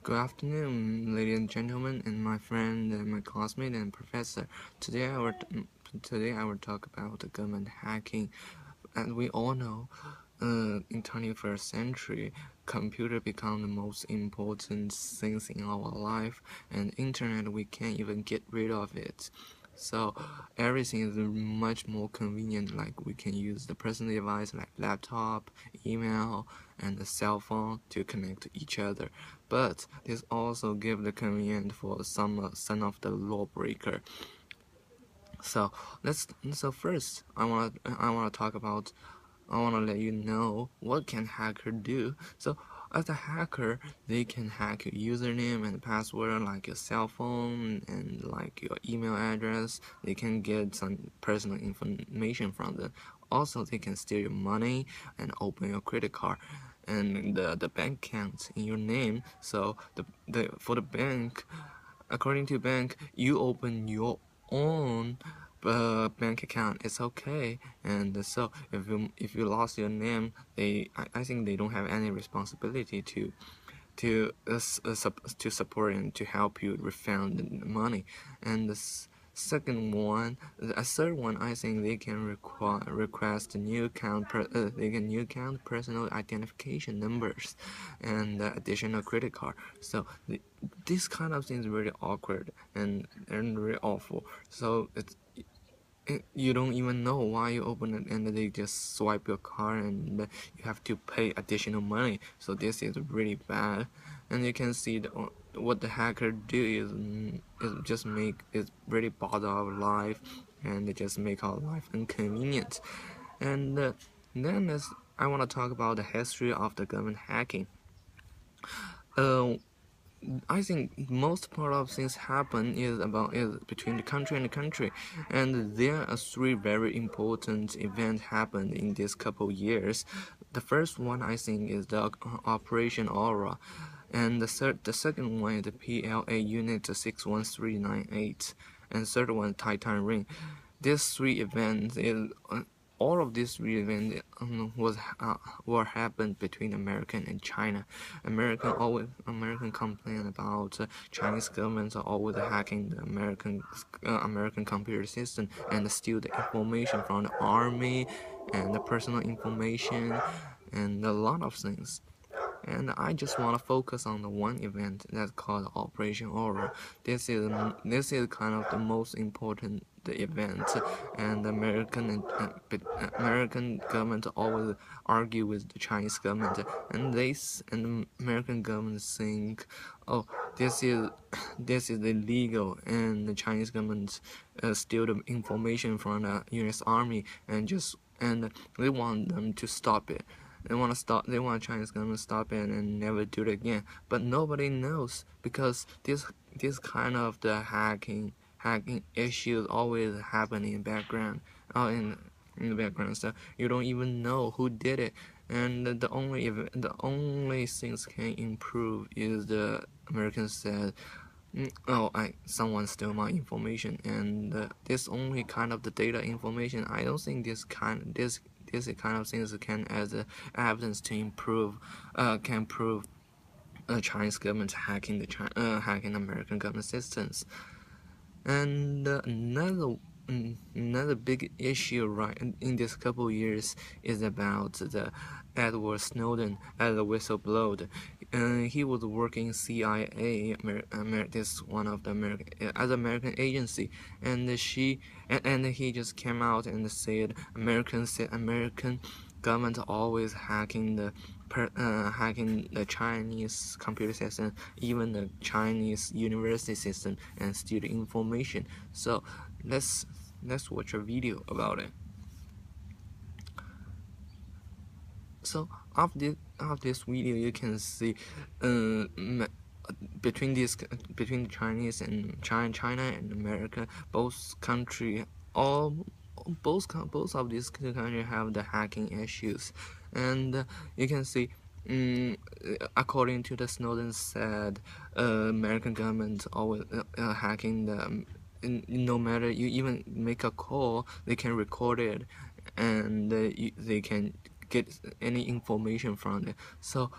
Good afternoon, ladies and gentlemen, and my friend, my classmate, and professor. Today I will talk about the government hacking. As we all know, in 21st century, computer become the most important things in our life, and internet we can't even get rid of it. So everything is much more convenient. Like we can use the personal device like laptop, email, and the cell phone to connect to each other. But this also give the convenience for some son of the lawbreaker. So first I wanna talk about I want to let you know what can hacker do. So as a hacker, they can hack your username and password like your cell phone and like your email address. They can get some personal information from them. Also, they can steal your money and open your credit card and the bank account in your name. So for the bank, according to bank, you open your own bank account. It's okay. And so if you lost your name, I think they don't have any responsibility to support and to help you refund the money. And a third one, I think they can request they can new account personal identification numbers and additional credit card. So this kind of thing is really awkward and really awful. So you don't even know why you open it, and they just swipe your card and you have to pay additional money. So this is really bad. And you can see what the hacker do is just make it really bother our life, and they just make our life inconvenient. And then I want to talk about the history of the government hacking. uh, I think most part of things happen is between the country and the country, and there are three very important events happened in this couple years. The first one I think is the Operation Aura, and the second one is the PLA Unit 61398, and third one Titan Ring. These three events is all of these three events were happened between America and China. American complain about Chinese governments are always hacking the American computer system and steal the information from the army and the personal information and a lot of things. And I just want to focus on the one event that's called Operation Aura. This is kind of the most important event, and the American government always argue with the Chinese government, and the American government think, oh, this is this is illegal, and the Chinese government steal the information from the U.S. Army and they want them to stop it. They want Chinese government to stop it and never do it again. But nobody knows, because this kind of the hacking issues always happen in background, in the background. So you don't even know who did it. And the only things can improve is the Americans said, oh, someone stole my information, and this only kind of the data information. I don't think this kind of things can as evidence to improve, can prove Chinese government hacking hacking American government systems. And another big issue right in this couple years is about the Edward Snowden as a whistleblower. He was working CIA, this one of the American agency, and he just came out and said American government always hacking the Chinese computer system, even the Chinese university system, and steal the information. So let's watch a video about it. So after this video, you can see between the Chinese and China and America, both of these countries have the hacking issues, and you can see. According to the Snowden said, American government always hacking the. No matter you even make a call, they can record it, and they can get any information from it. So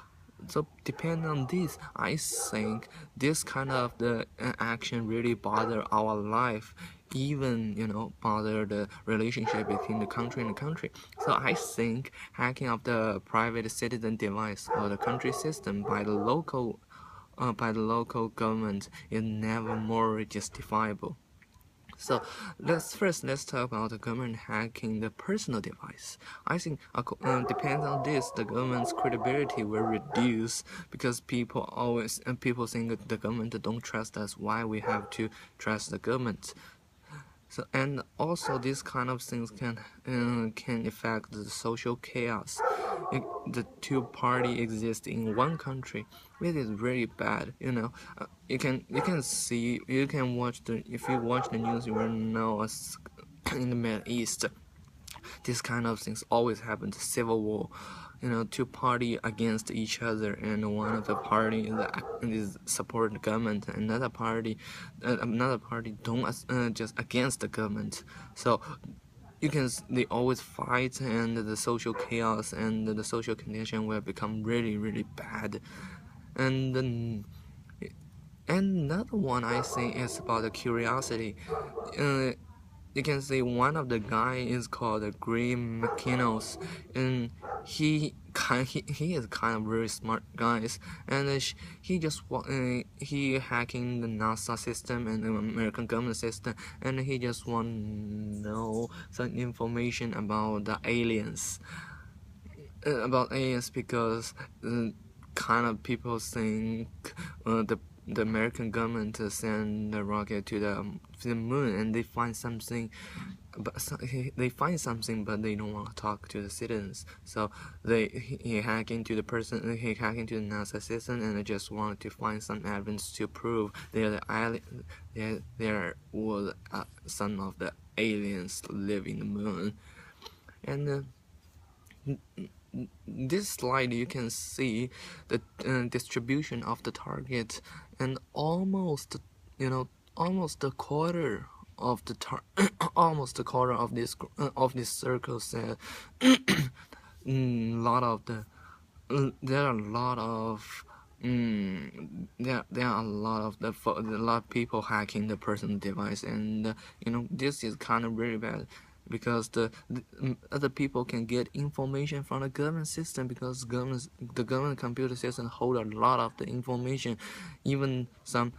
so depending on this, I think this kind of the action really bother our life, even bother the relationship between the country and the country. So I think hacking of the private citizen device or the country system by the local government is never more justifiable. So let's talk about the government hacking the personal device. I think depends on this, the government's credibility will reduce because people think the government don't trust us. Why we have to trust the government? So and also these kind of things can affect the social chaos. The two party exist in one country, it is really bad. You can see, you can watch the if you watch the news, you will know us in the Middle East. These kind of things always happen. The civil war, two party against each other, and one of the party is support the government, another party don't just against the government. So they always fight, and the social chaos and the social condition will become really really bad. And then another one I think is about the curiosity. You can see one of the guy is called Graham McKinnon, and he is kind of very smart guys, and he hacking the NASA system and the American government system, and he just want to know some information about the aliens, because kind of people think the American government send the rocket to the moon, and they find something, but but they don't want to talk to the citizens. So he hack into the NASA system, and they just want to find some evidence to prove there was some of the aliens live in the moon. And this slide you can see the distribution of the target, and almost a quarter of the almost a quarter of this circle said lot of the there are a lot of there are a lot of people hacking the personal device, and this is kind of really bad, because the other people can get information from the government system, because the government computer system hold a lot of the information, even some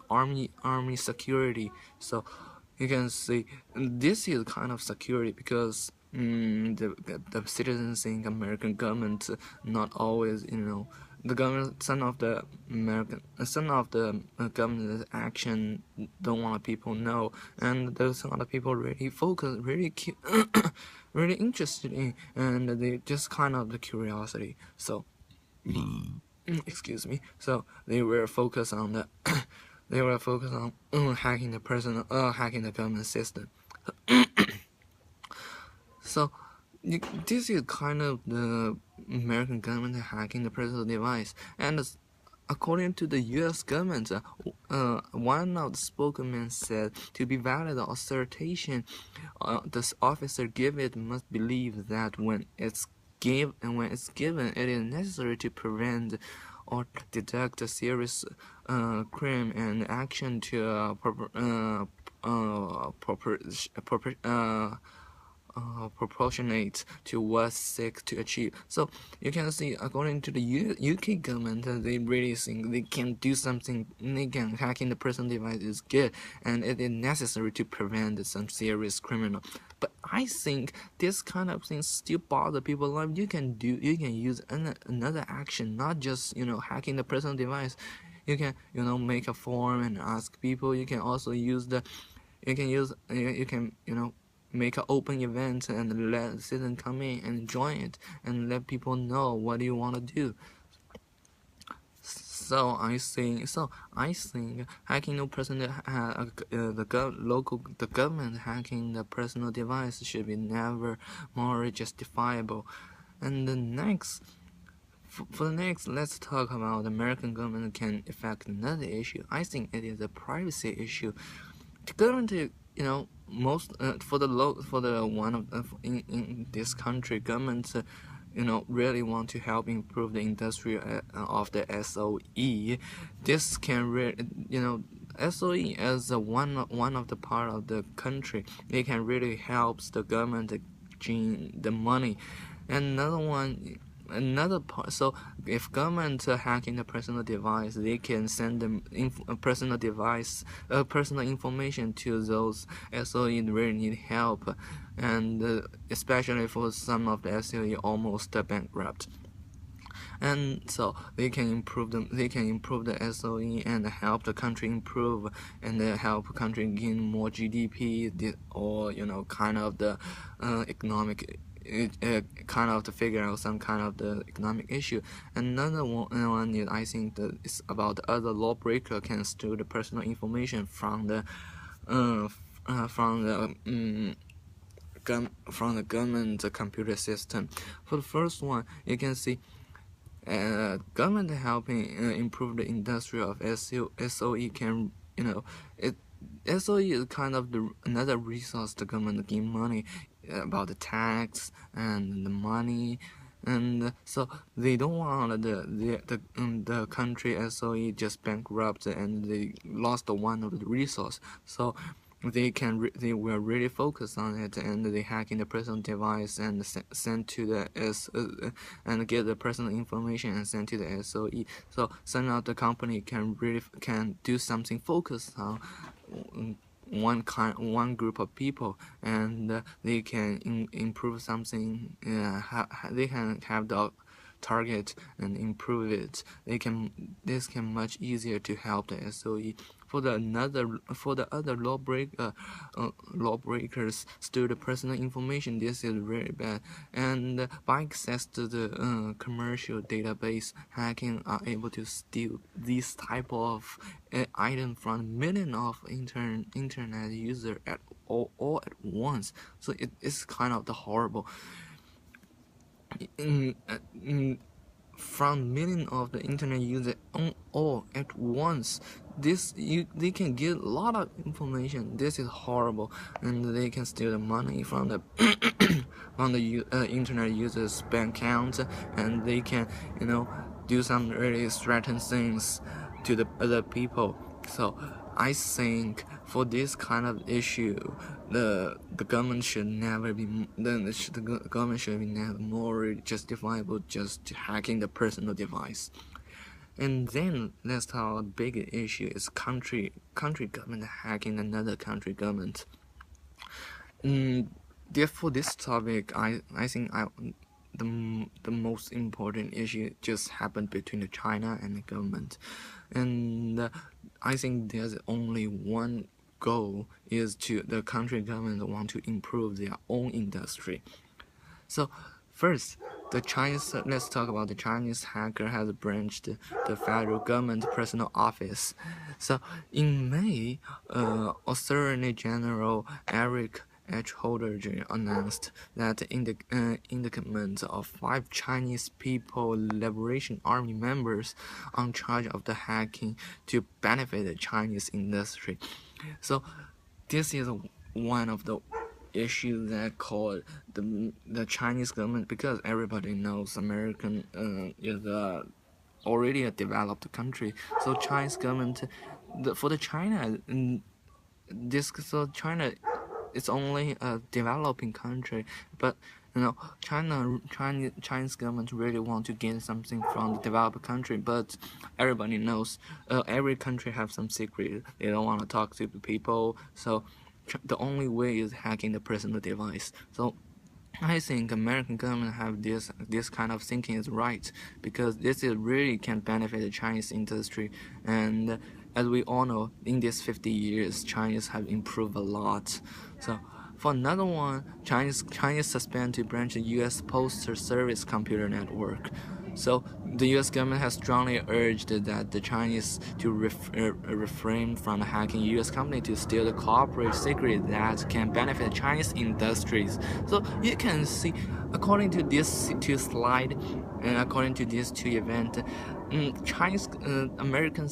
army security. So you can see this is kind of security, because the citizens think American government not always the government, some of the government action don't want people know, and those other people really focus, really really interested in, and they just kind of the curiosity. So excuse me. So they were focused on the hacking the government system. So this is kind of the American government hacking the personal device, and according to the U.S. government, one of the spokesmen said, to be valid assertion, this officer give it must believe that when it's given, it is necessary to prevent or detect a serious crime and action to proportionate to what seek to achieve. So you can see, according to the UK government, they really think they can do something. They can hacking the personal device is good, and it is necessary to prevent some serious criminal. But I think this kind of things still bother people. Like you can use another action, not just hacking the personal device. You can make a form and ask people. You can also use make an open event and let citizens come in and join it, and let people know what you want to do. So I think hacking the personal the government hacking the personal device should be never more justifiable. And the next. For the next, let's talk about the American government can affect another issue. I think it is a privacy issue. The government, most in this country, government really want to help improve the industry of the SOE, this can SOE as one of the part of the country, it can really helps the government to gain the money. And another part, so if government hacking the personal device, they can send them personal information to those SOE really need help, and especially for some of the SOE almost bankrupt. And so they can improve the SOE and help the country improve and help country gain more GDP, or kind of the economic kind of to figure out some kind of the economic issue. Another one is, I think, that is about the other lawbreaker can steal the personal information from the government computer system. For the first one, you can see government helping improve the industry of SOE can SOE is kind of another resource the government gain money about the tax and the money, and so they don't want the country SOE just bankrupt and they lost one of the resource. So they will really focus on it, and they hack in the personal device and send to the and get the personal information and send to the SOE. So somehow the company can do something focused on one group of people, and they can improve something. They can have the target and improve it. This can much easier to help the SOE. For the other lawbreakers steal the personal information, this is really bad. And by access to the commercial database, hacking are able to steal these type of item from millions of internet users all at once. So it is kind of the horrible. From millions of the internet users all at once, they can get a lot of information. This is horrible, and they can steal the money from the internet users' bank account, and they can do some really threatening things to the other people. So I think for this kind of issue, the government should never be never more justifiable just hacking the personal device. And then let's talk about the bigger issue is country government hacking another country government. Therefore, this topic, I think the most important issue just happened between the China and the government, and I think there's only one goal, is the country government want to improve their own industry. So first, let's talk about the Chinese hacker has branched the federal government personal office. So in May, Attorney General Eric H. Holder Jr. announced that indictment of 5 Chinese People Liberation Army members on charge of the hacking to benefit the Chinese industry. So this is one of the issues that called the Chinese government, because everybody knows American is already a developed country. So Chinese government, for the China, China, it's only a developing country, but Chinese government really want to gain something from the developed country, but everybody knows every country have some secret. They don't want to talk to the people, so the only way is hacking the personal device. So I think American government have this kind of thinking is right, because this is really can benefit the Chinese industry. And as we all know, in these 50 years, Chinese have improved a lot. So for another one, Chinese suspend to branch the U.S. Postal Service computer network. So the U.S. government has strongly urged that the Chinese to refrain from hacking U.S. company to steal the corporate secret that can benefit Chinese industries. So you can see, according to these 2 slides, and according to these 2 events, the American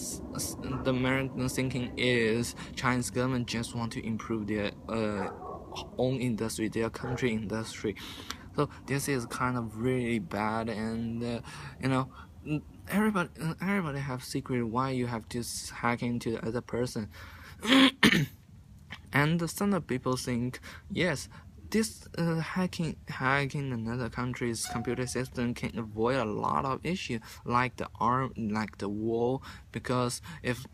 thinking is Chinese government just want to improve their own industry, their country industry. So this is kind of really bad, and you know, everybody have secret why you have to hack into the other person. And some of people think, yes, this hacking another country's computer system can avoid a lot of issues like the war, because if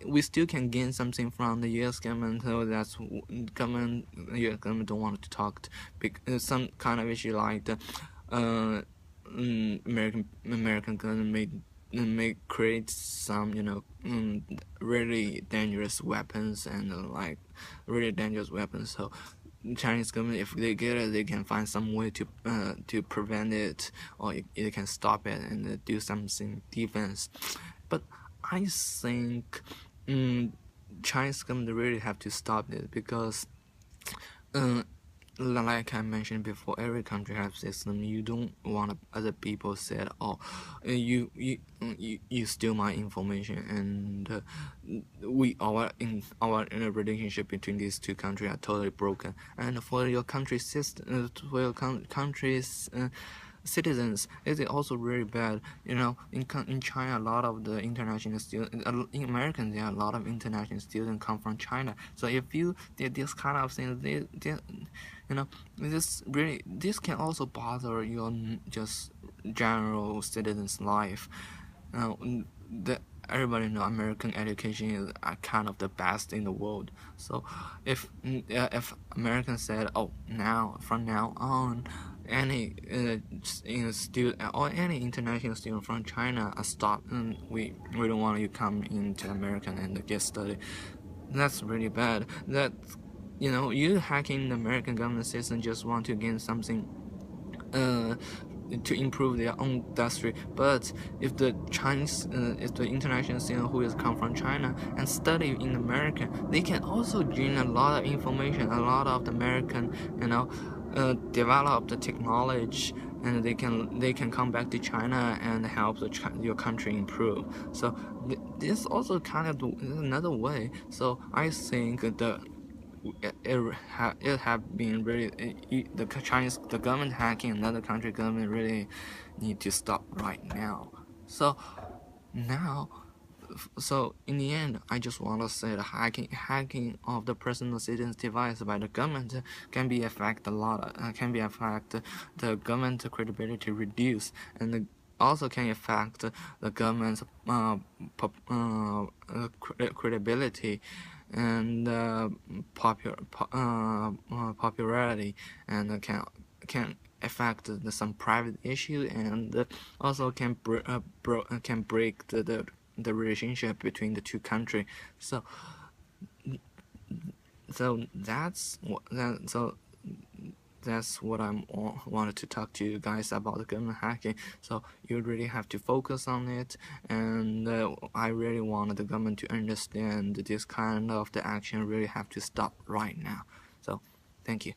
we still can gain something from the U.S. government, so that's government U.S. government don't want to talk some kind of issue like the American government may create some really dangerous weapons and like really dangerous weapons. So Chinese government, if they get it, they can find some way to prevent it, or it can stop it and do something defense. But I think Chinese government really have to stop it, because like I mentioned before, every country has system. You don't want other people said, "Oh, you steal my information," and our relationship between these two countries are totally broken. And for your country's system, for your country's citizens, it is also really bad. In China, a lot of the international students, in America, there are a lot of international students come from China. So if you did this kind of thing, this can also bother your just general citizens' life. Everybody know American education is kind of the best in the world. So if Americans said, "Oh, from now on, any student or any international student from China stop, and we don't want you come into America and get study," that's really bad. You hacking the American government system just want to gain something to improve their own industry. But if the international student who is come from China and study in America, they can also gain a lot of information, a lot of the American, develop the technology, and they can come back to China and help your country improve. So this also kind of another way. So I think it have been really the government hacking another country government really need to stop right now. So now, in the end, I just want to say the hacking of the personal citizens' device by the government can be affect the government credibility reduce, and also can affect the government's credibility and popularity, and can affect some private issue, and also can break the relationship between the two countries. So that's what I wanted to talk to you guys about the government hacking. So you really have to focus on it, and I really wanted the government to understand this kind of the action really have to stop right now. So thank you.